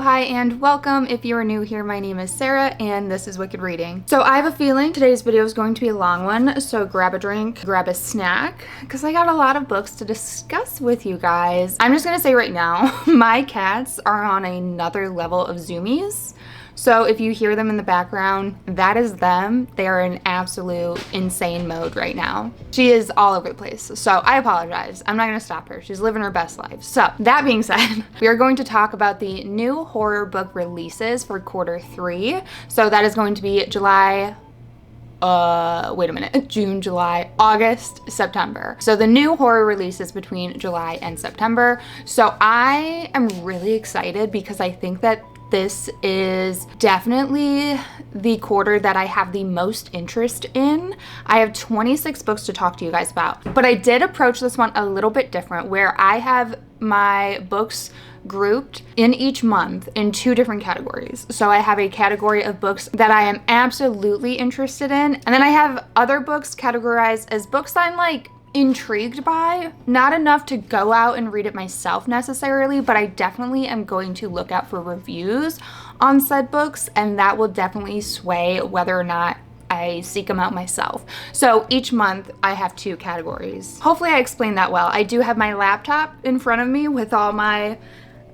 hi, and welcome. If you are new here, my name is Sarah, and this is Wicked Reading. So I have a feeling today's video is going to be a long one, so grab a drink, grab a snack, because I got a lot of books to discuss with you guys. I'm just gonna say right now, my cats are on another level of zoomies. So if you hear them in the background, that is them. They are in absolute insane mode right now. She is all over the place. So I apologize. I'm not gonna stop her. She's living her best life. So that being said, we are going to talk about the new horror book releases for Q3. So that is going to be June, July, August, September. So the new horror releases between July and September. So I am really excited because I think that this is definitely the quarter that I have the most interest in. I have 26 books to talk to you guys about, but I did approach this one a little bit different where I have my books grouped in each month in two different categories. So I have a category of books that I am absolutely interested in, and then I have other books categorized as books I'm like intrigued by, not enough to go out and read it myself necessarily, but I definitely am going to look out for reviews on said books, and that will definitely sway whether or not I seek them out myself. So each month I have two categories. Hopefully I explained that well. I do have my laptop in front of me with all my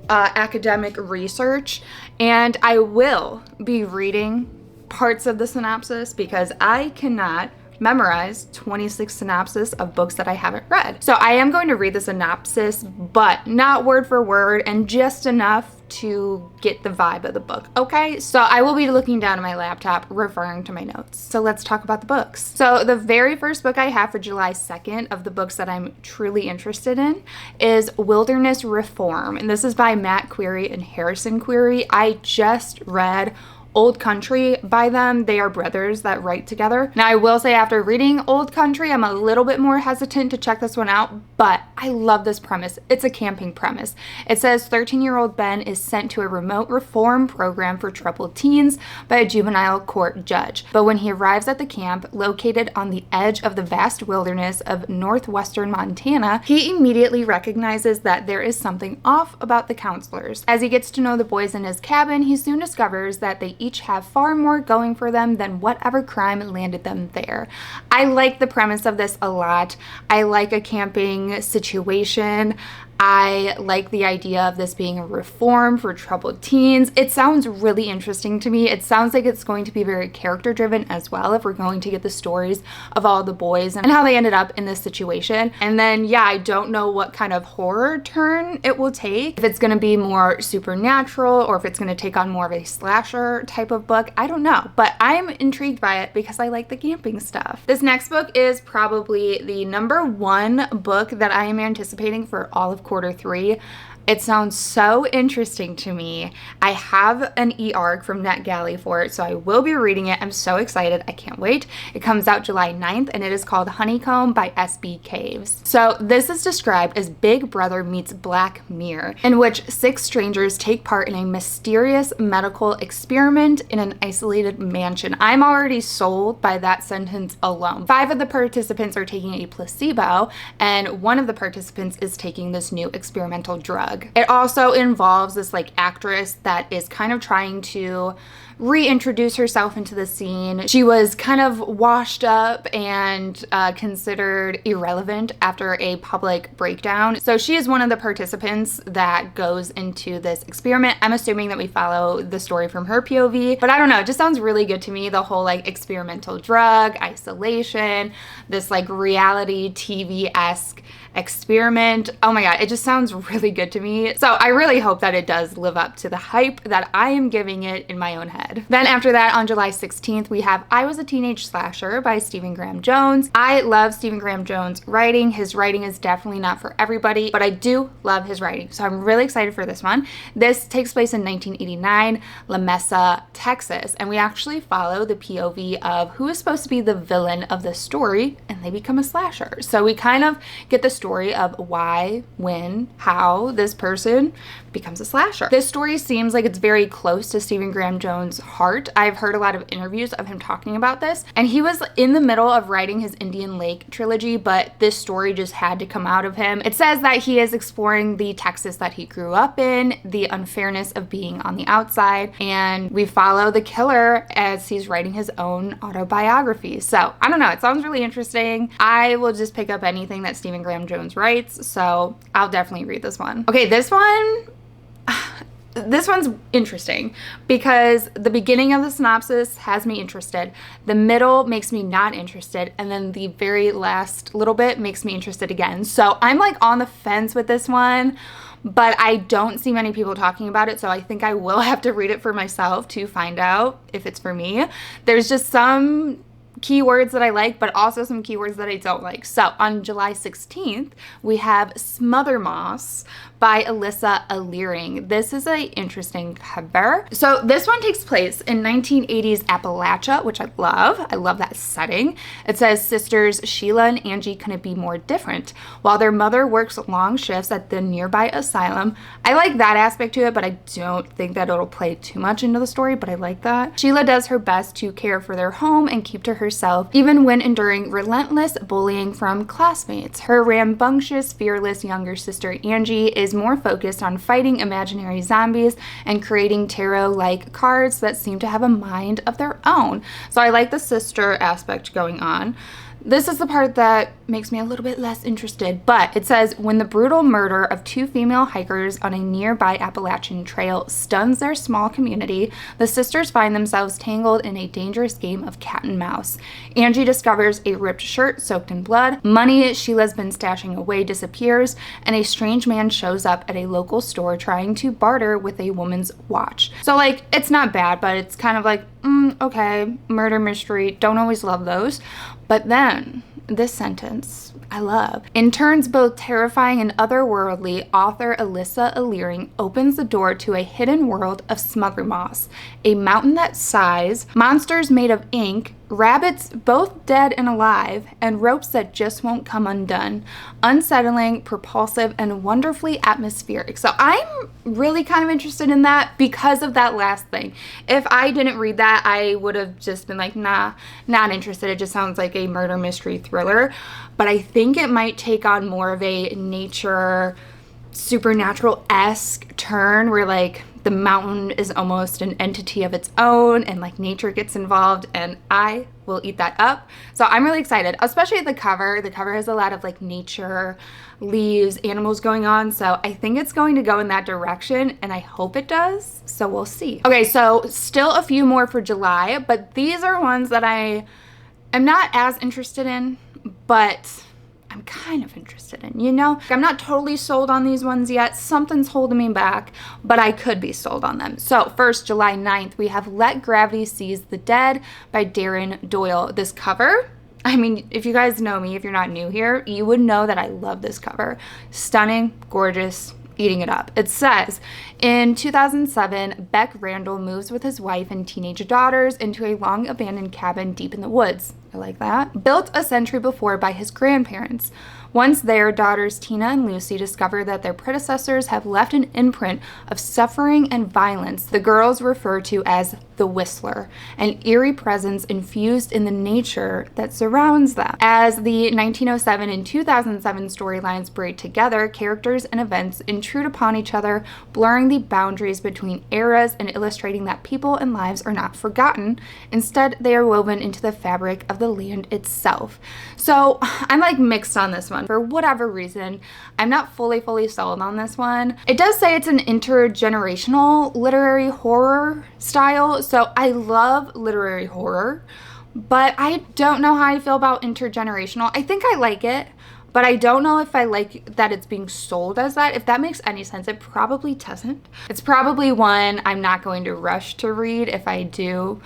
academic research, and I will be reading parts of the synopsis because I cannot memorize 26 synopsis of books that I haven't read. So I am going to read the synopsis, but not word for word, and just enough to get the vibe of the book, okay? So I will be looking down at my laptop, referring to my notes. So let's talk about the books. So the very first book I have for July 2nd of the books that I'm truly interested in is Wilderness Reform, and this is by Matt Query and Harrison Query. I just read Old Country by them. They are brothers that write together. Now I will say after reading Old Country, I'm a little bit more hesitant to check this one out, but I love this premise. It's a camping premise. It says 13-year-old Ben is sent to a remote reform program for troubled teens by a juvenile court judge. But when he arrives at the camp, located on the edge of the vast wilderness of northwestern Montana, he immediately recognizes that there is something off about the counselors. As he gets to know the boys in his cabin, he soon discovers that they each have far more going for them than whatever crime landed them there. I like the premise of this a lot. I like a camping situation. I like the idea of this being a reform for troubled teens. It sounds really interesting to me. It sounds like it's going to be very character driven as well, if we're going to get the stories of all the boys and how they ended up in this situation. And then, yeah, I don't know what kind of horror turn it will take. If it's going to be more supernatural or if it's going to take on more of a slasher type of book, I don't know. But I'm intrigued by it because I like the camping stuff. This next book is probably the #1 book that I am anticipating for all of Q3. It sounds so interesting to me. I have an e-arc from NetGalley for it, so I will be reading it. I'm so excited. I can't wait. It comes out July 9th, and it is called Honeycomb by S.B. Caves. So this is described as Big Brother meets Black Mirror, in which 6 strangers take part in a mysterious medical experiment in an isolated mansion. I'm already sold by that sentence alone. 5 of the participants are taking a placebo, and 1 of the participants is taking this new experimental drug. It also involves this like actress that is kind of trying to reintroduce herself into the scene. She was kind of washed up and considered irrelevant after a public breakdown. So she is one of the participants that goes into this experiment. I'm assuming that we follow the story from her POV, but I don't know, it just sounds really good to me. The whole like experimental drug, isolation, this like reality TV-esque experiment. Oh my god, it just sounds really good to me. So I really hope that it does live up to the hype that I am giving it in my own head. Then after that, on July 16th, we have I Was a Teenage Slasher by Stephen Graham Jones. I love Stephen Graham Jones' writing. His writing is definitely not for everybody, but I do love his writing. So I'm really excited for this one. This takes place in 1989, La Mesa, Texas, and we actually follow the POV of who is supposed to be the villain of the story, and they become a slasher. So we kind of get the story of why, when, how this person becomes a slasher. This story seems like it's very close to Stephen Graham Jones' heart. I've heard a lot of interviews of him talking about this, and he was in the middle of writing his Indian Lake trilogy, but this story just had to come out of him. It says that he is exploring the Texas that he grew up in, the unfairness of being on the outside, and we follow the killer as he's writing his own autobiography. So I don't know, it sounds really interesting. I will just pick up anything that Stephen Graham Jones writes, so I'll definitely read this one. Okay, this one's interesting because the beginning of the synopsis has me interested, the middle makes me not interested, and then the very last little bit makes me interested again. So I'm like on the fence with this one, but I don't see many people talking about it, so I think I will have to read it for myself to find out if it's for me. There's just some keywords that I like, but also some keywords that I don't like. So on July 16th, we have Smother Moss by Alyssa Alluring. This is an interesting cover. So this one takes place in 1980s Appalachia, which I love. I love that setting. It says sisters Sheila and Angie couldn't be more different. While their mother works long shifts at the nearby asylum. I like that aspect to it, but I don't think that it'll play too much into the story, but I like that. Sheila does her best to care for their home and keep to herself, even when enduring relentless bullying from classmates. Her rambunctious, fearless younger sister Angie is more focused on fighting imaginary zombies and creating tarot-like cards that seem to have a mind of their own. So I like the sister aspect going on. This is the part that makes me a little bit less interested, but it says, when the brutal murder of two female hikers on a nearby Appalachian trail stuns their small community, the sisters find themselves tangled in a dangerous game of cat and mouse. Angie discovers a ripped shirt soaked in blood, money Sheila's been stashing away disappears, and a strange man shows up at a local store trying to barter with a woman's watch. So like, it's not bad, but it's kind of like, okay, murder mystery, don't always love those. But then, this sentence, I love. In turns both terrifying and otherworldly, author Alyssa Alluring opens the door to a hidden world of Smother Moss, a mountain that sighs, monsters made of ink, rabbits both dead and alive, and ropes that just won't come undone. Unsettling, propulsive, and wonderfully atmospheric. So I'm really kind of interested in that because of that last thing. If I didn't read that, I would have just been like, nah, not interested. It just sounds like a murder mystery thriller. But I think it might take on more of a nature, supernatural-esque turn where like the mountain is almost an entity of its own and like nature gets involved, and I will eat that up. So I'm really excited, especially the cover. The cover has a lot of like nature, leaves, animals going on. So I think it's going to go in that direction and I hope it does. So we'll see. Okay, so still a few more for July, but these are ones that I am not as interested in, but I'm kind of interested in, you know? I'm not totally sold on these ones yet. Something's holding me back, but I could be sold on them. So first, July 9th, we have Let Gravity Seize the Dead by Darren Doyle. This cover, I mean, if you guys know me, if you're not new here, you would know that I love this cover. Stunning, gorgeous, eating it up. It says, in 2007, Beck Randall moves with his wife and teenage daughters into a long abandoned cabin deep in the woods. I like that. Built a century before by his grandparents. Once there, daughters Tina and Lucy discover that their predecessors have left an imprint of suffering and violence the girls refer to as the Whistler, an eerie presence infused in the nature that surrounds them. As the 1907 and 2007 storylines braid together, characters and events intrude upon each other, blurring the boundaries between eras and illustrating that people and lives are not forgotten. Instead, they are woven into the fabric of the land itself. So I'm like mixed on this one. For whatever reason, I'm not fully sold on this one. It does say it's an intergenerational literary horror style, so I love literary horror, but I don't know how I feel about intergenerational. I think I like it, but I don't know if I like that it's being sold as that. If that makes any sense, it probably doesn't. It's probably one I'm not going to rush to read if I do.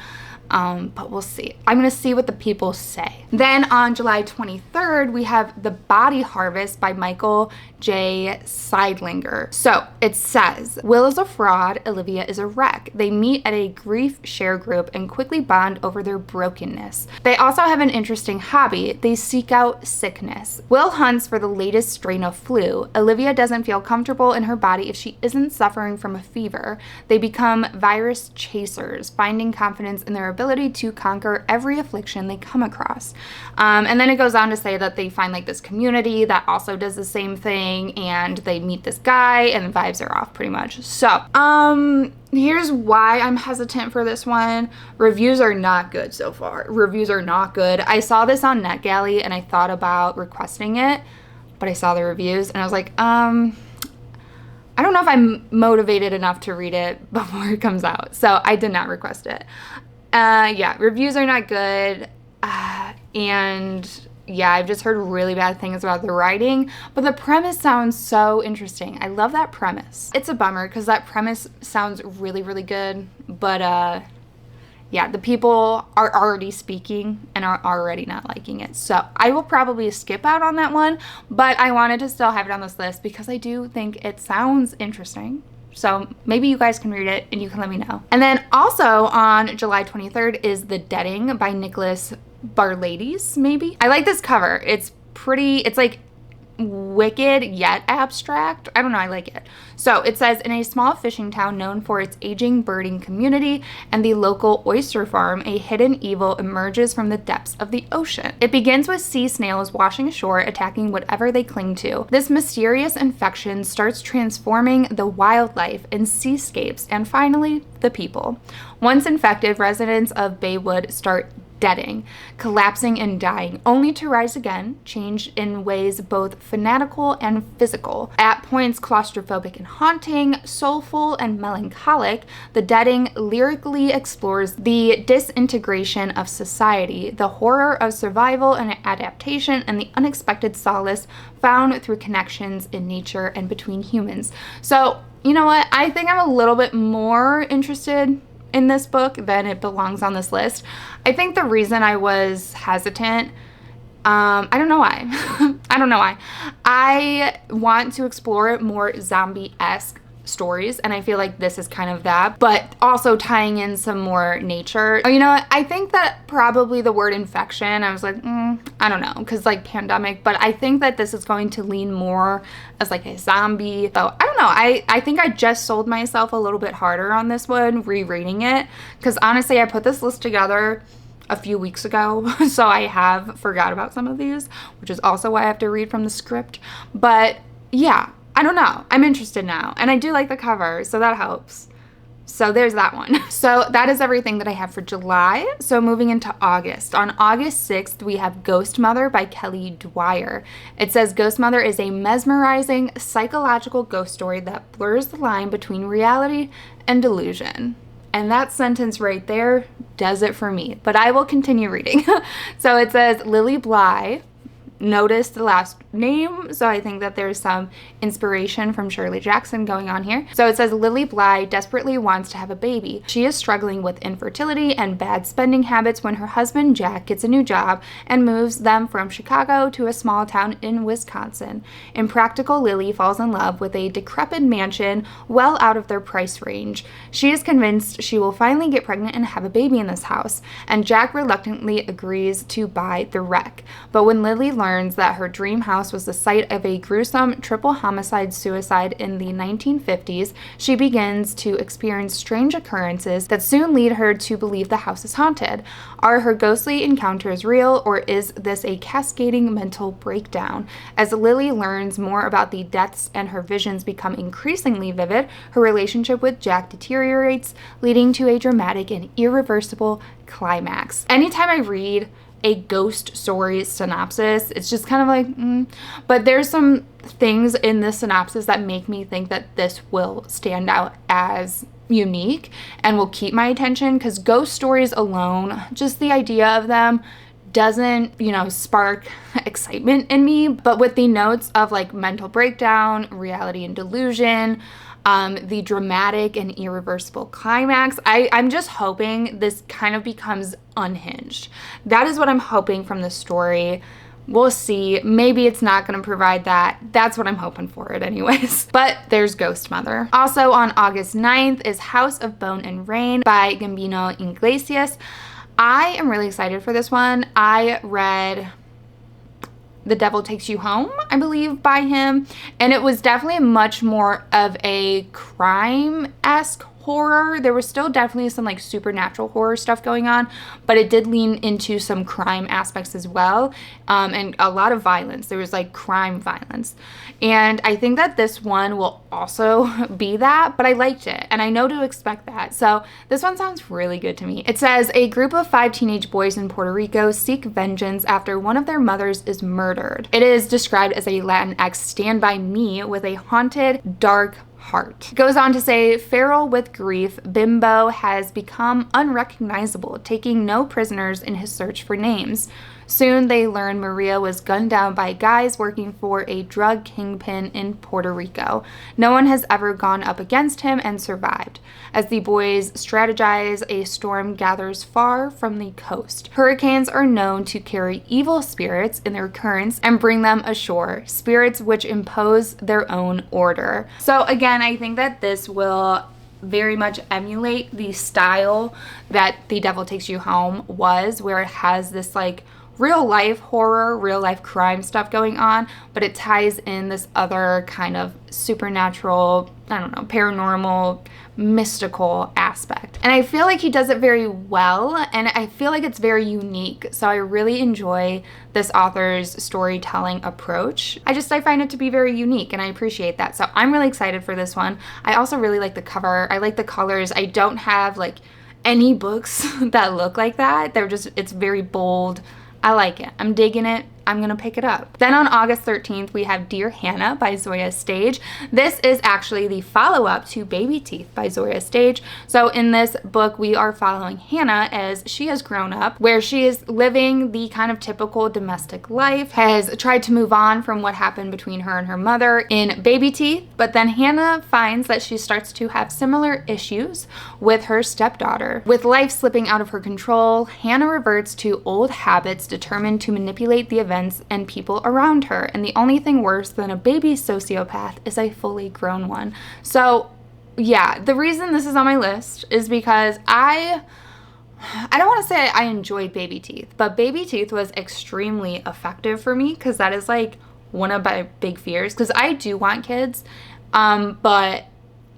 But we'll see. I'm gonna see what the people say. Then on July 23rd, we have The Body Harvest by Michael J. Seidlinger. So it says, Will is a fraud, Olivia is a wreck. They meet at a grief share group and quickly bond over their brokenness. They also have an interesting hobby. They seek out sickness. Will hunts for the latest strain of flu. Olivia doesn't feel comfortable in her body if she isn't suffering from a fever. They become virus chasers, finding confidence in their ability to conquer every affliction they come across. And then it goes on to say that they find like this community that also does the same thing, and they meet this guy and the vibes are off pretty much. So, here's why I'm hesitant for this one. Reviews are not good so far. Reviews are not good. I saw this on NetGalley and I thought about requesting it, but I saw the reviews and I was like, I don't know if I'm motivated enough to read it before it comes out. So I did not request it. Yeah, reviews are not good. And yeah, I've just heard really bad things about the writing, but the premise sounds so interesting. I love that premise. It's a bummer because that premise sounds really, really good, but yeah, the people are already speaking and are already not liking it. So I will probably skip out on that one, but I wanted to still have it on this list because I do think it sounds interesting. So maybe you guys can read it and you can let me know. And then also on July 23rd is The Deading by Nicholas Barlades, maybe. I like this cover. It's pretty, it's like wicked yet abstract. I don't know, I like it. So it says, in a small fishing town known for its aging birding community and the local oyster farm, a hidden evil emerges from the depths of the ocean. It begins with sea snails washing ashore, attacking whatever they cling to. This mysterious infection starts transforming the wildlife and seascapes and finally the people. Once infected, residents of Baywood start deading, collapsing and dying, only to rise again, changed in ways both fanatical and physical. At points claustrophobic and haunting, soulful and melancholic, The Deading lyrically explores the disintegration of society, the horror of survival and adaptation, and the unexpected solace found through connections in nature and between humans. So, you know what? I think I'm a little bit more interested in this book than it belongs on this list. I think the reason I was hesitant, I don't know why. I don't know why. I want to explore more zombie-esque stories, and I feel like this is kind of that, but also tying in some more nature. You know what? I think that probably the word infection, I was like, I don't know, because like pandemic, but I think that this is going to lean more as like a zombie. So I don't know. I think I just sold myself a little bit harder on this one, rereading it, because honestly, I put this list together a few weeks ago, so I have forgot about some of these, which is also why I have to read from the script. But yeah, I don't know. I'm interested now. And I do like the cover, so that helps. So there's that one. So that is everything that I have for July. So moving into August. On August 6th, we have Ghost Mother by Kelly Dwyer. It says Ghost Mother is a mesmerizing psychological ghost story that blurs the line between reality and delusion. And that sentence right there does it for me. But I will continue reading. So it says Lily Bly. Notice the last name, so I think that there's some inspiration from Shirley Jackson going on here. So it says Lily Bly desperately wants to have a baby. She is struggling with infertility and bad spending habits when her husband Jack gets a new job and moves them from Chicago to a small town in Wisconsin. Impractical Lily falls in love with a decrepit mansion well out of their price range. She is convinced she will finally get pregnant and have a baby in this house, and Jack reluctantly agrees to buy the wreck. But when Lily learns that her dream house was the site of a gruesome triple homicide suicide in the 1950s, she begins to experience strange occurrences that soon lead her to believe the house is haunted. Are her ghostly encounters real, or is this a cascading mental breakdown? As Lily learns more about the deaths and her visions become increasingly vivid, her relationship with Jack deteriorates, leading to a dramatic and irreversible climax. Anytime I read a ghost story synopsis, it's just kind of like, but there's some things in this synopsis that make me think that this will stand out as unique and will keep my attention, because ghost stories alone, just the idea of them doesn't, spark excitement in me. But with the notes of like mental breakdown, reality and delusion, the dramatic and irreversible climax. I'm just hoping this kind of becomes unhinged. That is what I'm hoping from the story. We'll see. Maybe it's not going to provide that. That's what I'm hoping for it anyways. But there's Ghost Mother. Also on August 9th is House of Bone and Rain by Gambino Iglesias. I am really excited for this one. I read The Devil Takes You Home, I believe, by him, and it was definitely much more of a crime-esque horror. There was still definitely some like supernatural horror stuff going on, but it did lean into some crime aspects as well, and a lot of violence. There was like crime violence, and I think that this one will also be that, but I liked it and I know to expect that, so this one sounds really good to me. It says a group of 5 teenage boys in Puerto Rico seek vengeance after one of their mothers is murdered. It is described as a Latinx Stand By Me with a haunted, dark heart. It goes on to say, feral with grief, Bimbo has become unrecognizable, taking no prisoners in his search for names. Soon they learn Maria was gunned down by guys working for a drug kingpin in Puerto Rico. No one has ever gone up against him and survived. As the boys strategize, a storm gathers far from the coast. Hurricanes are known to carry evil spirits in their currents and bring them ashore, spirits which impose their own order. So again, I think that this will very much emulate the style that The Devil Takes You Home was, where it has this like real life horror, real life crime stuff going on, but it ties in this other kind of supernatural, I don't know, paranormal, mystical aspect. And I feel like he does it very well, and I feel like it's very unique. So I really enjoy this author's storytelling approach. I find it to be very unique, and I appreciate that. So I'm really excited for this one. I also really like the cover. I like the colors. I don't have like any books that look like that. It's very bold. I like it. I'm digging it. I'm gonna pick it up. Then on August 13th, we have Dear Hannah by Zoya Stage. This is actually the follow-up to Baby Teeth by Zoya Stage. So in this book, we are following Hannah as she has grown up, where she is living the kind of typical domestic life, has tried to move on from what happened between her and her mother in Baby Teeth, but then Hannah finds that she starts to have similar issues with her stepdaughter. With life slipping out of her control, Hannah reverts to old habits, determined to manipulate the events and people around her, and the only thing worse than a baby sociopath is a fully grown one. So yeah, the reason this is on my list is because I don't want to say I enjoyed Baby Teeth, but Baby Teeth was extremely effective for me, because that is like one of my big fears, because I do want kids, but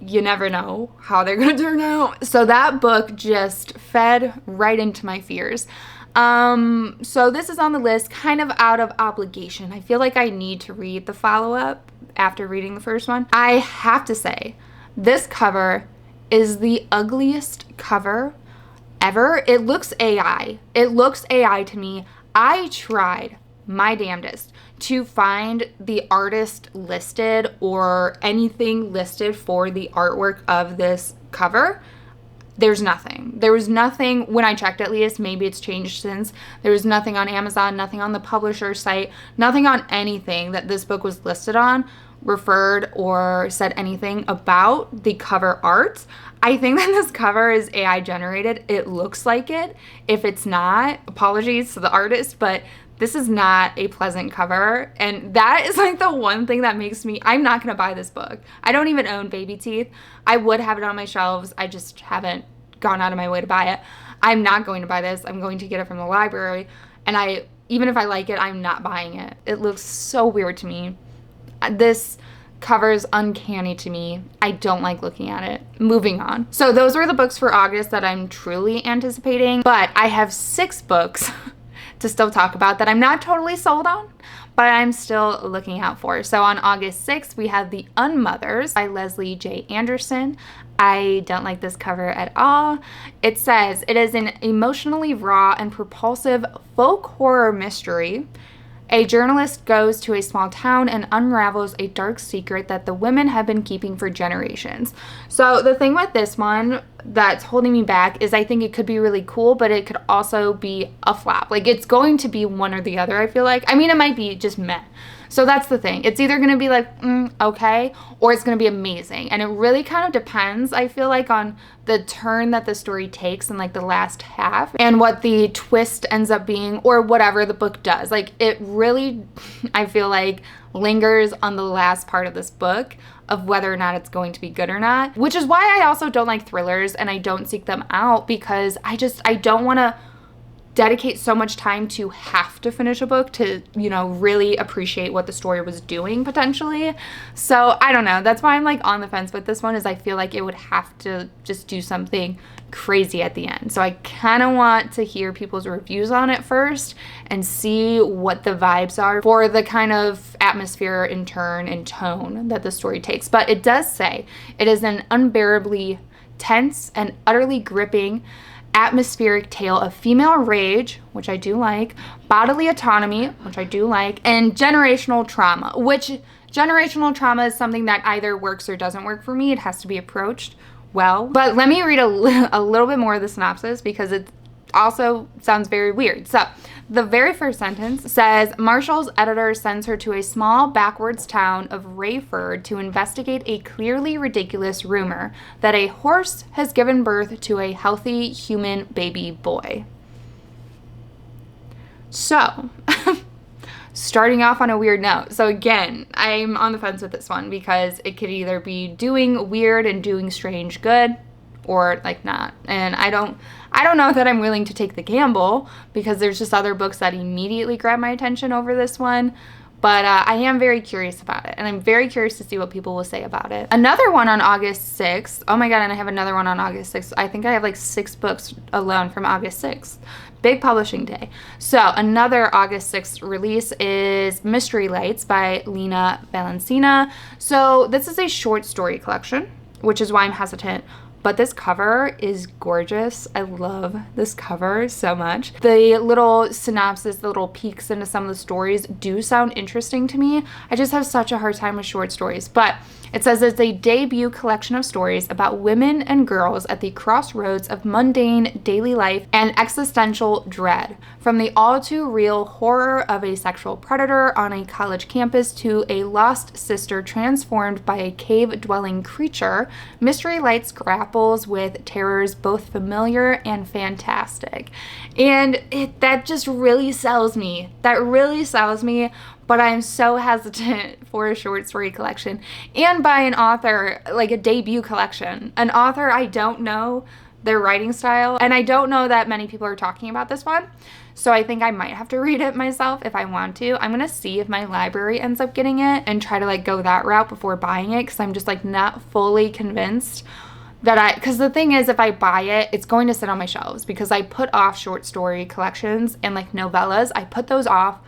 you never know how they're gonna turn out. So that book just fed right into my fears. So this is on the list kind of out of obligation. I feel like I need to read the follow-up after reading the first one. I have to say, this cover is the ugliest cover ever. It looks AI. It looks AI to me. I tried my damnedest to find the artist listed or anything listed for the artwork of this cover. There's nothing. There was nothing when I checked, at least. Maybe it's changed since. There was nothing on Amazon, nothing on the publisher site, nothing on anything that this book was listed on referred or said anything about the cover art. I think that this cover is AI generated. It looks like it. If it's not, apologies to the artist, but this is not a pleasant cover, and that is like the one thing that makes me, I'm not gonna buy this book. I don't even own Baby Teeth. I would have it on my shelves. I just haven't gone out of my way to buy it. I'm not going to buy this. I'm going to get it from the library, and even if I like it, I'm not buying it. It looks so weird to me. This cover is uncanny to me. I don't like looking at it. Moving on. So those were the books for August that I'm truly anticipating, but I have 6 books to still talk about that I'm not totally sold on, but I'm still looking out for. So on August 6th, we have The Unmothers by Leslie J. Anderson. I don't like this cover at all. It says, it is an emotionally raw and propulsive folk horror mystery. A journalist goes to a small town and unravels a dark secret that the women have been keeping for generations. So the thing with this one that's holding me back is I think it could be really cool, but it could also be a flop. Like, it's going to be one or the other, I feel like. I mean, it might be just meh. So that's the thing. It's either going to be like, okay, or it's going to be amazing. And it really kind of depends, I feel like, on the turn that the story takes in like the last half and what the twist ends up being, or whatever the book does. Like, it really, I feel like, lingers on the last part of this book of whether or not it's going to be good or not, which is why I also don't like thrillers and I don't seek them out, because I don't want to dedicate so much time to have to finish a book to, you know, really appreciate what the story was doing potentially. So I don't know. That's why I'm like on the fence with this one, is I feel like it would have to just do something crazy at the end. So I kind of want to hear people's reviews on it first and see what the vibes are for the kind of atmosphere and turn and tone that the story takes. But it does say it is an unbearably tense and utterly gripping atmospheric tale of female rage, which I do like, bodily autonomy, which I do like, and generational trauma, which generational trauma is something that either works or doesn't work for me. It has to be approached well. But let me read a little bit more of the synopsis, because it also sounds very weird. So the very first sentence says, Marshall's editor sends her to a small backwards town of Rayford to investigate a clearly ridiculous rumor that a horse has given birth to a healthy human baby boy. So, starting off on a weird note. So again, I'm on the fence with this one, because it could either be doing weird and doing strange good, or like not. And I don't know that I'm willing to take the gamble, because there's just other books that immediately grab my attention over this one. But I am very curious about it, and I'm very curious to see what people will say about it. Another one on August 6th. Oh my god, and I have another one on August 6th. I think I have like 6 books alone from August 6th. Big publishing day. So another August 6th release is Mystery Lights by Lena Valencina. So this is a short story collection, which is why I'm hesitant. But this cover is gorgeous. I love this cover so much. The little synopsis, the little peeks into some of the stories do sound interesting to me. I just have such a hard time with short stories. But it says it's a debut collection of stories about women and girls at the crossroads of mundane daily life and existential dread. From the all too real horror of a sexual predator on a college campus to a lost sister transformed by a cave-dwelling creature, Mystery Lights grapples with terrors both familiar and fantastic. And that just really sells me. That really sells me. But I'm so hesitant for a short story collection, and by an author, like a debut collection. An author I don't know their writing style, and I don't know that many people are talking about this one. So I think I might have to read it myself if I want to. I'm going to see if my library ends up getting it and try to like go that route before buying it, because I'm just like not fully convinced that because the thing is, if I buy it, it's going to sit on my shelves, because I put off short story collections and like novellas. I put those off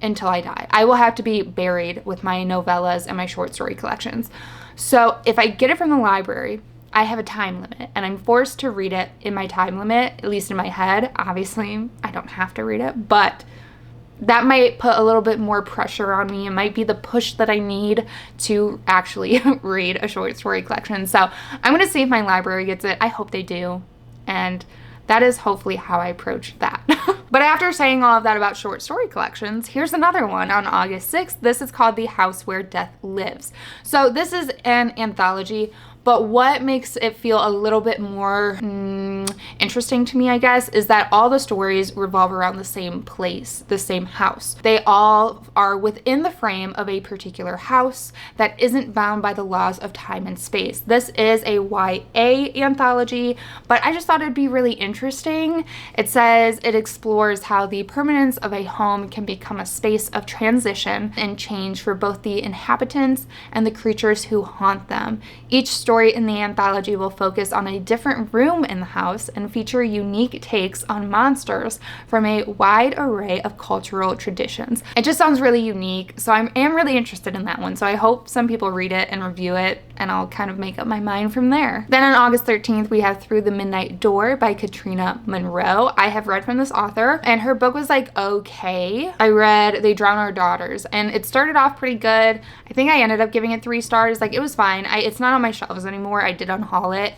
until I die. I will have to be buried with my novellas and my short story collections. So if I get it from the library, I have a time limit, and I'm forced to read it in my time limit, at least in my head. Obviously, I don't have to read it, but that might put a little bit more pressure on me. It might be the push that I need to actually read a short story collection. So I'm going to see if my library gets it. I hope they do. And that is hopefully how I approach that. But after saying all of that about short story collections, here's another one on August 6th. This is called The House Where Death Lives. So this is an anthology, but what makes it feel a little bit more interesting to me, I guess, is that all the stories revolve around the same place, the same house. They all are within the frame of a particular house that isn't bound by the laws of time and space. This is a YA anthology, but I just thought it'd be really interesting. It says it explores how the permanence of a home can become a space of transition and change for both the inhabitants and the creatures who haunt them. Each story in the anthology will focus on a different room in the house and feature unique takes on monsters from a wide array of cultural traditions. It just sounds really unique, so I am really interested in that one. So I hope some people read it and review it, and I'll kind of make up my mind from there. Then on August 13th, we have Through the Midnight Door by Katrina Monroe. I have read from this author, and her book was like okay. I read They Drown Our Daughters, and it started off pretty good. I think I ended up giving it 3 stars. Like, it was fine. It's not on my shelves anymore. I did unhaul it.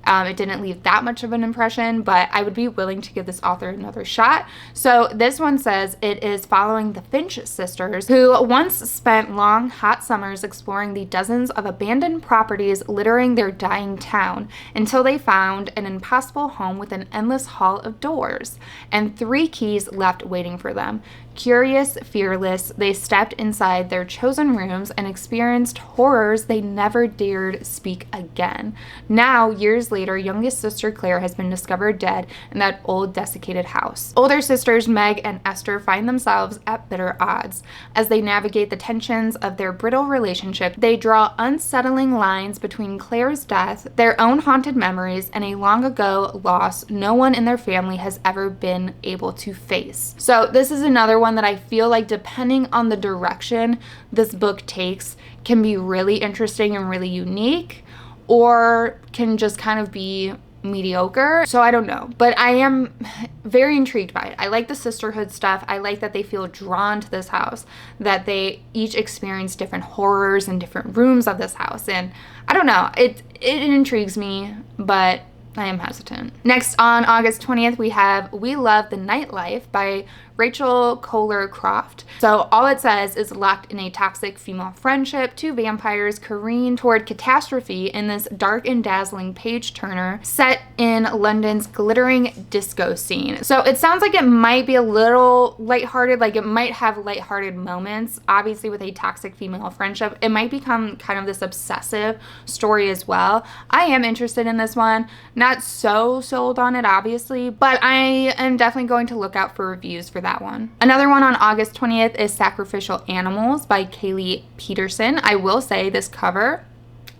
It didn't leave that much of an impression, but I would be willing to give this author another shot. So this one says it is following the Finch sisters, who once spent long, hot summers exploring the dozens of abandoned properties littering their dying town until they found an impossible home with an endless hall of doors and 3 keys left waiting for them. Curious, fearless, they stepped inside their chosen rooms and experienced horrors they never dared speak again. Now, years later, youngest sister Claire has been discovered dead in that old desiccated house. Older sisters Meg and Esther find themselves at bitter odds. As they navigate the tensions of their brittle relationship, they draw unsettling lines between Claire's death, their own haunted memories, and a long ago loss no one in their family has ever been able to face. So this is another one that I feel like, depending on the direction this book takes, can be really interesting and really unique, or can just kind of be mediocre. So I don't know, but I am very intrigued by it. I like the sisterhood stuff. I like that they feel drawn to this house, that they each experience different horrors in different rooms of this house. And I don't know, it intrigues me, but I am hesitant. Next, on August 20th, we have We Love the Nightlife by Rachel Kohler Croft. So all it says is, locked in a toxic female friendship, 2 vampires careen toward catastrophe in this dark and dazzling page-turner set in London's glittering disco scene. So it sounds like it might be a little lighthearted, like it might have lighthearted moments. Obviously with a toxic female friendship, it might become kind of this obsessive story as well. I am interested in this one. Not so sold on it, obviously, but I am definitely going to look out for reviews for that one. Another one on August 20th is Sacrificial Animals by Kaylee Peterson. I will say this cover,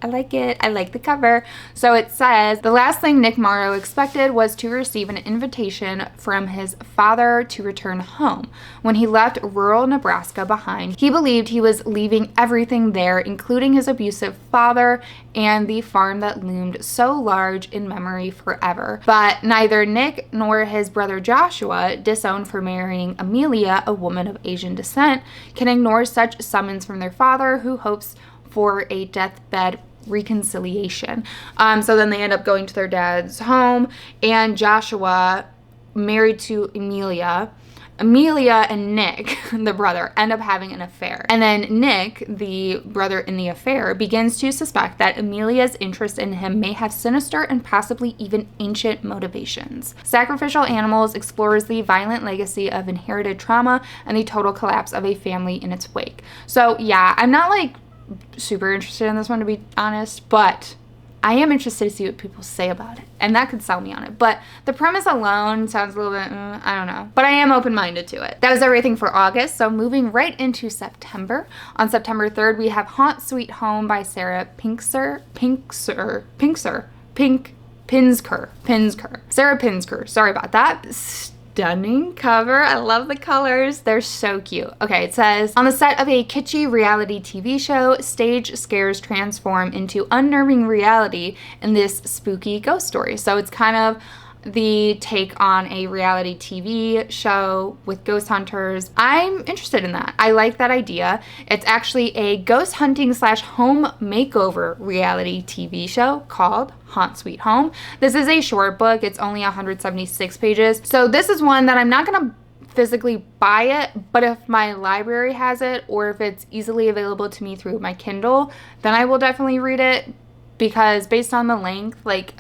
I like it. I like the cover. So it says, the last thing Nick Morrow expected was to receive an invitation from his father to return home. When he left rural Nebraska behind, he believed he was leaving everything there, including his abusive father and the farm that loomed so large in memory forever. But neither Nick nor his brother Joshua, disowned for marrying Amelia, a woman of Asian descent, can ignore such summons from their father, who hopes for a deathbed reconciliation. So then they end up going to their dad's home, and Joshua, married to Amelia and Nick, the brother, end up having an affair. And then Nick, the brother in the affair, begins to suspect that Amelia's interest in him may have sinister and possibly even ancient motivations. Sacrificial Animals explores the violent legacy of inherited trauma and the total collapse of a family in its wake. So yeah, I'm not like super interested in this one, to be honest, but I am interested to see what people say about it, and that could sell me on it. But the premise alone sounds a little bit, I don't know, but I am open-minded to it. That was everything for August, so moving right into September. On September 3rd, we have Haunt Sweet Home by Sarah Pinsker. Sarah Pinsker, sorry about that. Stunning cover. I love the colors. They're so cute. Okay, it says, on the set of a kitschy reality TV show, stage scares transform into unnerving reality in this spooky ghost story. So it's kind of the take on a reality TV show with ghost hunters. I'm interested in that. I like that idea. It's actually a ghost hunting / home makeover reality TV show called Haunt Sweet Home. This is a short book. It's only 176 pages. So this is one that I'm not gonna physically buy it, but if my library has it, or if it's easily available to me through my Kindle, then I will definitely read it, because based on the length, like,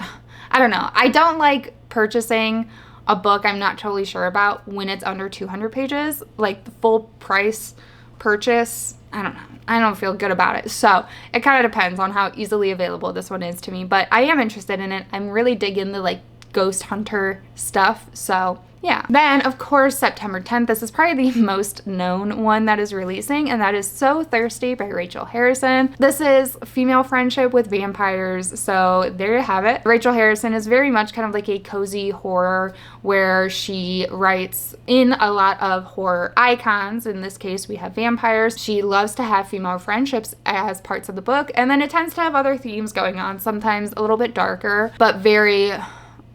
I don't know. I don't like purchasing a book I'm not totally sure about when it's under 200 pages. Like the full price purchase, I don't know. I don't feel good about it. So it kind of depends on how easily available this one is to me, but I am interested in it. I'm really digging the like ghost hunter stuff. So yeah. Then, of course, September 10th, this is probably the most known one that is releasing, and that is So Thirsty by Rachel Harrison. This is female friendship with vampires, so there you have it. Rachel Harrison is very much kind of like a cozy horror, where she writes in a lot of horror icons. In this case, we have vampires. She loves to have female friendships as parts of the book, and then it tends to have other themes going on, sometimes a little bit darker, but very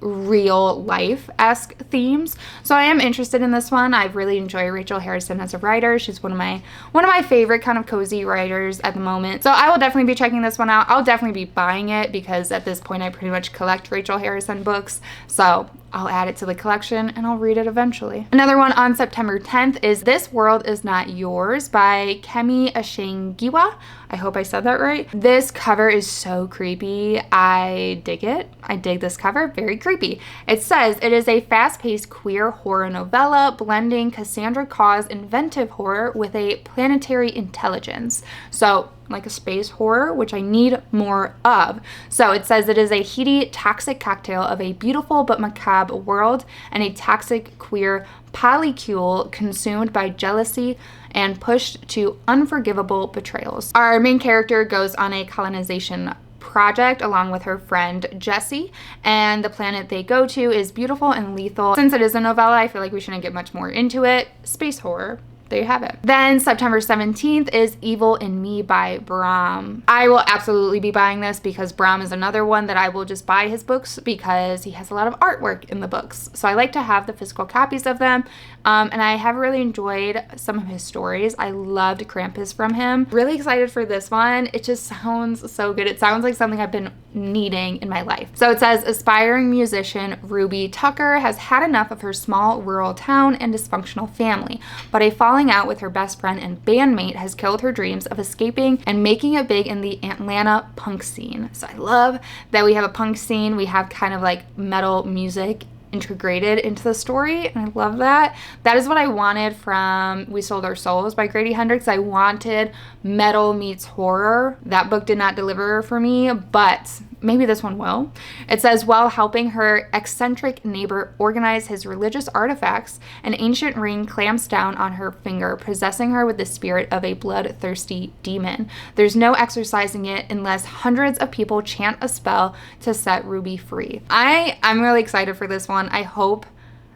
real life-esque themes. So I am interested in this one. I really enjoy Rachel Harrison as a writer. She's one of my favorite kind of cozy writers at the moment. So I will definitely be checking this one out. I'll definitely be buying it because at this point I pretty much collect Rachel Harrison books. So I'll add it to the collection and I'll read it eventually. Another one on September 10th is This World Is Not Yours by Kemi Ashengiwa. I hope I said that right. This cover is so creepy. I dig it. I dig this cover. Very creepy. It says it is a fast-paced queer horror novella blending Cassandra Claw's inventive horror with a planetary intelligence. So like a space horror, which I need more of. So it says it is a heady, toxic cocktail of a beautiful but macabre world and a toxic queer polycule consumed by jealousy and pushed to unforgivable betrayals. Our main character goes on a colonization project along with her friend Jessie, and the planet they go to is beautiful and lethal. Since it is a novella, I feel like we shouldn't get much more into it. Space horror. There you have it. Then September 17th is Evil in Me by Brahm. I will absolutely be buying this because Brahm is another one that I will just buy his books because he has a lot of artwork in the books. So I like to have the physical copies of them. And I have really enjoyed some of his stories. I loved Krampus from him. Really excited for this one. It just sounds so good. It sounds like something I've been needing in my life. So it says aspiring musician Ruby Tucker has had enough of her small rural town and dysfunctional family, but a falling out with her best friend and bandmate has killed her dreams of escaping and making it big in the Atlanta punk scene. So I love that we have a punk scene. We have kind of like metal music integrated into the story, and I love that. That is what I wanted from We Sold Our Souls by Grady Hendrix. I wanted metal meets horror. That book did not deliver for me, but maybe this one will. It says, while helping her eccentric neighbor organize his religious artifacts, an ancient ring clamps down on her finger, possessing her with the spirit of a bloodthirsty demon. There's no exorcising it unless hundreds of people chant a spell to set Ruby free. I'm really excited for this one. I hope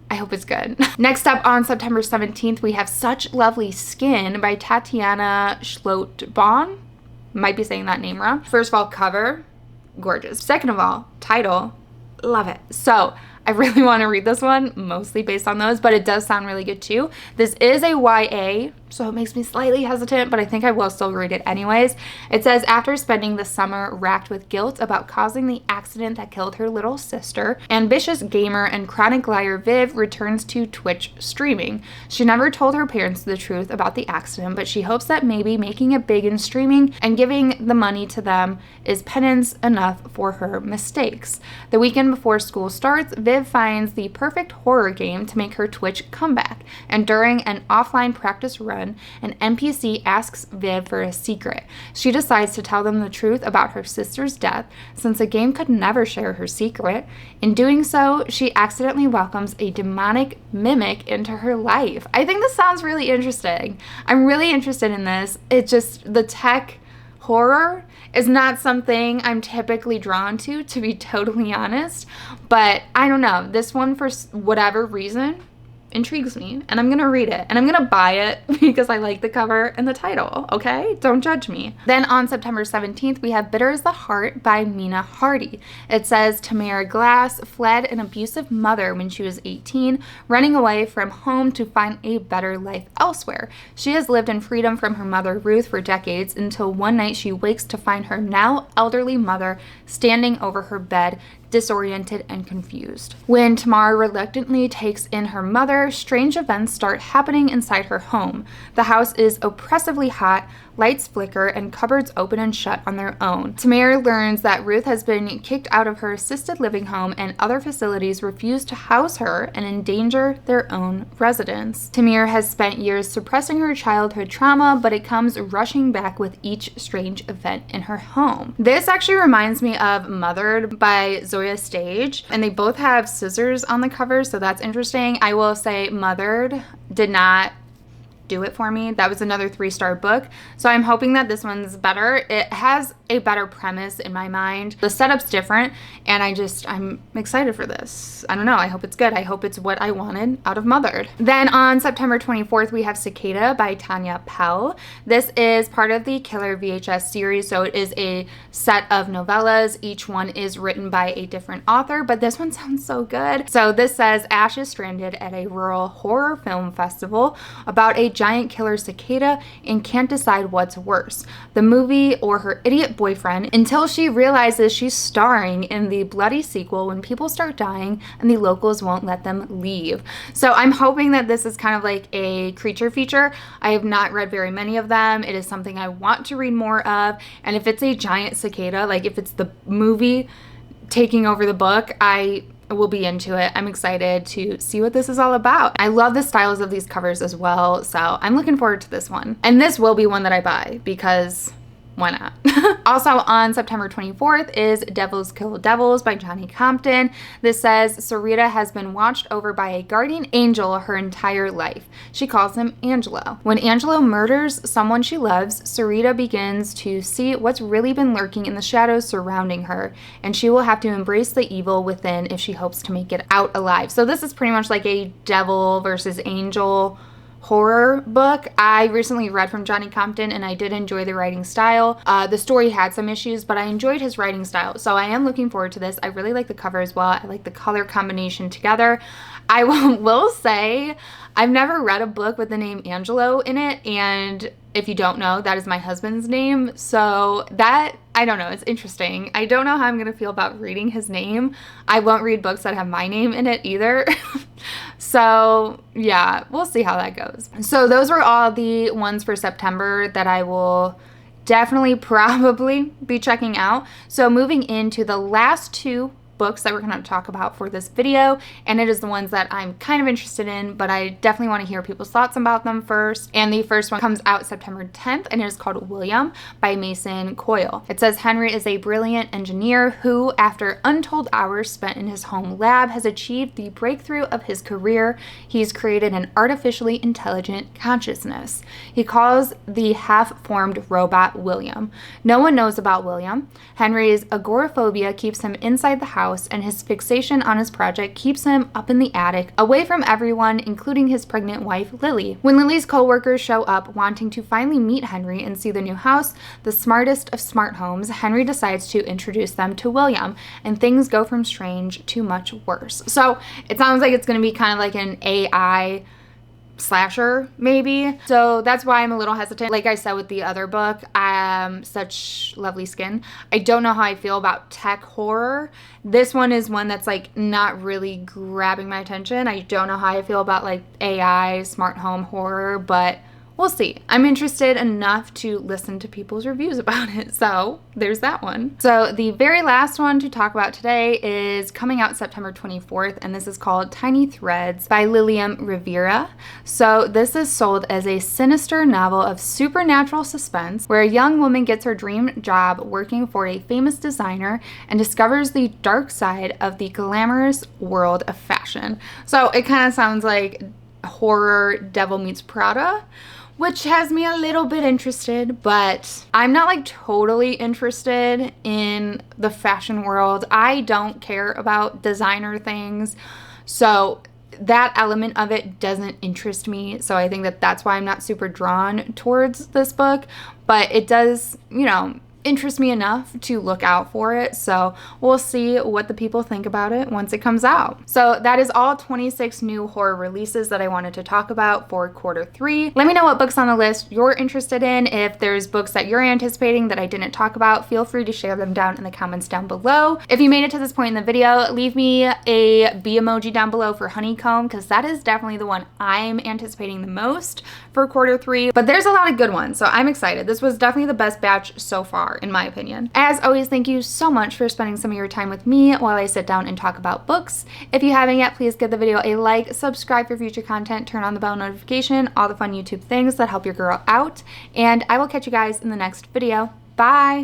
it's good. Next up on September 17th, we have Such Lovely Skin by Tatiana Schlotbahn. Might be saying that name wrong. First of all, cover, gorgeous. Second of all, title, love it. So I really want to read this one, mostly based on those, but it does sound really good too. This is a YA, so it makes me slightly hesitant, but I think I will still read it anyways. It says, after spending the summer racked with guilt about causing the accident that killed her little sister, ambitious gamer and chronic liar Viv returns to Twitch streaming. She never told her parents the truth about the accident, but she hopes that maybe making it big in streaming and giving the money to them is penance enough for her mistakes. The weekend before school starts, Viv finds the perfect horror game to make her Twitch comeback, and during an offline practice run, an NPC asks Viv for a secret. She decides to tell them the truth about her sister's death, since the game could never share her secret. In doing so, she accidentally welcomes a demonic mimic into her life. I think this sounds really interesting. I'm really interested in this. It just, the tech horror is not something I'm typically drawn to be totally honest. But I don't know. This one, for whatever reason, intrigues me, and I'm gonna read it, and I'm gonna buy it because I like the cover and the title, okay? Don't judge me. Then on September 17th, we have Bitter as the Heart by Mina Hardy. It says Tamara Glass fled an abusive mother when she was 18, running away from home to find a better life elsewhere. She has lived in freedom from her mother Ruth for decades until one night she wakes to find her now elderly mother standing over her bed, disoriented and confused. When Tamara reluctantly takes in her mother, strange events start happening inside her home. The house is oppressively hot, lights flicker, and cupboards open and shut on their own. Tamara learns that Ruth has been kicked out of her assisted living home and other facilities refuse to house her and endanger their own residents. Tamara has spent years suppressing her childhood trauma, but it comes rushing back with each strange event in her home. This actually reminds me of Mothered by Zoya Stage, and they both have scissors on the cover, so that's interesting. I will say Mothered did not do it for me. That was another 3-star book. So I'm hoping that this one's better. It has a better premise in my mind. The setup's different, and I'm excited for this. I don't know. I hope it's good. I hope it's what I wanted out of Mothered. Then on September 24th, we have Cicada by Tanya Pell. This is part of the Killer VHS series. So it is a set of novellas. Each one is written by a different author, but this one sounds so good. So this says Ash is stranded at a rural horror film festival about a giant killer cicada and can't decide what's worse, the movie or her idiot boyfriend, until she realizes she's starring in the bloody sequel when people start dying and the locals won't let them leave. So I'm hoping that this is kind of like a creature feature. I have not read very many of them. It is something I want to read more of, and if it's a giant cicada, like if it's the movie taking over the book, I will be into it. I'm excited to see what this is all about. I love the styles of these covers as well, so I'm looking forward to this one. And this will be one that I buy because why not? Also on September 24th is Devils Kill Devils by Johnny Compton. This says Sarita has been watched over by a guardian angel her entire life. She calls him Angelo. When Angelo murders someone she loves, Sarita begins to see what's really been lurking in the shadows surrounding her, and she will have to embrace the evil within if she hopes to make it out alive. So this is pretty much like a devil versus angel horror book. I recently read from Johnny Compton and I did enjoy the writing style. The story had some issues, but I enjoyed his writing style. So I am looking forward to this. I really like the cover as well. I like the color combination together. I will say I've never read a book with the name Angelo in it, and if you don't know, that is my husband's name. So that, I don't know, it's interesting. I don't know how I'm gonna feel about reading his name. I won't read books that have my name in it either. So yeah, we'll see how that goes. So those were all the ones for September that I will definitely probably be checking out. So moving into the last 2 books that we're going to talk about for this video, and it is the ones that I'm kind of interested in, but I definitely want to hear people's thoughts about them first. And the first one comes out September 10th, and it is called William by Mason Coyle. It says Henry is a brilliant engineer who, after untold hours spent in his home lab, has achieved the breakthrough of his career. He's created an artificially intelligent consciousness. He calls the half-formed robot William. No one knows about William. Henry's agoraphobia keeps him inside the house, and his fixation on his project keeps him up in the attic, away from everyone, including his pregnant wife, Lily. When Lily's co-workers show up wanting to finally meet Henry and see the new house, the smartest of smart homes, Henry decides to introduce them to William, and things go from strange to much worse. So it sounds like it's going to be kind of like an AI slasher maybe, so that's why I'm a little hesitant. Like I said with the other book, Such Lovely Skin, I don't know how I feel about tech horror. This one is one that's like not really grabbing my attention. I don't know how I feel about like AI smart home horror, but we'll see. I'm interested enough to listen to people's reviews about it, so there's that one. So the very last one to talk about today is coming out September 24th, and this is called Tiny Threads by Lilium Rivera. So this is sold as a sinister novel of supernatural suspense where a young woman gets her dream job working for a famous designer and discovers the dark side of the glamorous world of fashion. So it kind of sounds like horror Devil Meets Prada, which has me a little bit interested, but I'm not like totally interested in the fashion world. I don't care about designer things, so that element of it doesn't interest me. So I think that that's why I'm not super drawn towards this book, but it does, you know, interest me enough to look out for it. So we'll see what the people think about it once it comes out. So that is all 26 new horror releases that I wanted to talk about for Q3. Let me know what books on the list you're interested in. If there's books that you're anticipating that I didn't talk about, feel free to share them down in the comments down below. If you made it to this point in the video, leave me a bee emoji down below for Honeycomb, because that is definitely the one I'm anticipating the most for Q3. But there's a lot of good ones, so I'm excited. This was definitely the best batch so far, in my opinion. As always, thank you so much for spending some of your time with me while I sit down and talk about books. If you haven't yet, please give the video a like, subscribe for future content, turn on the bell notification, all the fun YouTube things that help your girl out, and I will catch you guys in the next video. Bye!